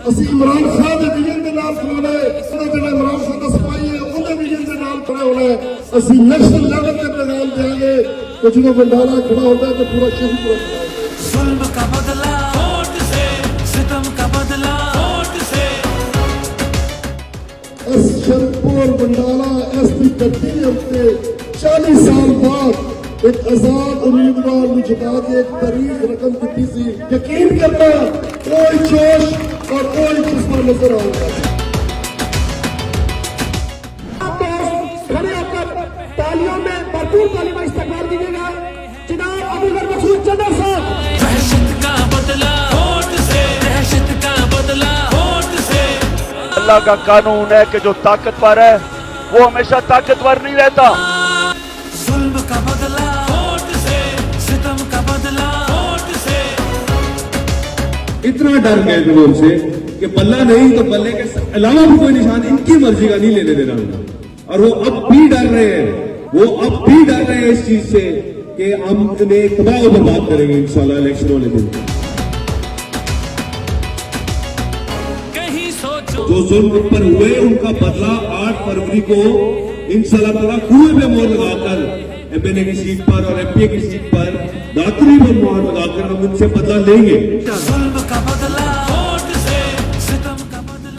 ਅਸੀਂ ਇਮਰਾਨ ਖਾਨ ਦੇ ਵਿਜਨ ਦੇ ਨਾਲ ਖਲੋਣਾ ਉਹਦਾ ਜਿਹੜਾ ਇਮਰਾਨ ਖਾਨ ਦਾ ਸਿਪਾਹੀ ਹੈ ਉਹਦੇ ਵਿਜਨ ਦੇ ਨਾਲ ਖੜੇ ਹੋਣਾ ਅਸੀਂ ਨੈਸ਼ਨਲ ਲੈਵਲ ਤੇ ਪੈਗਾਮ ਦੇਵਾਂਗੇ ਕਿ ਜਦੋਂ ਬੰਡਾਲਾ ਖੜਾ ਹੁੰਦਾ ਤੇ ਪੂਰਾ ਸ਼ਹਿਰ ਪੂਰਾ जुल्म का बदला वोट से, सितम का बदला वोट से। इस शरपुर बंडाला इस दी धरती उत्ते 40 साल बाद एक आजाद उम्मीदवार ने जिता के एक तारीख रकम दी सी। यकीन करना कोई जोश और कोई जज्बा नजर आएगा। खड़े होकर तालियों में भरपूर ताली का इस्तेमाल कीजिएगा। जनाब अबूबकर मसूद चंदा साहब। दहशत का बदला वोट से, दहशत का बदला वोट से। अल्लाह का कानून है कि जो ताकतवर है वो हमेशा ताकतवर नहीं रहता। जुल्म का बदला वोट से, सितम का बदला वोट से। इतना डर गए लोगों से कि बल्ला नहीं तो बल्ले के अलावा भी कोई निशान इनकी मर्जी का नहीं लेने देना होगा। और वो अब भी डर रहे हैं, वो अब भी डर रहे हैं इस चीज से कि हम इन्हें तबाह और बर्बाद करेंगे इंशाल्लाह इलेक्शन वाले दिन। कहीं सोचो जो जुल्म पर हुए उनका बदला 8 फरवरी को इंशाल्लाह ताला कुएं में मोहर लगाकर एमएनए की सीट पर और एमपीए की सीट पर दातरी पर मोहर लगाकर हम उनसे बदला लेंगे। जुल्म का बदला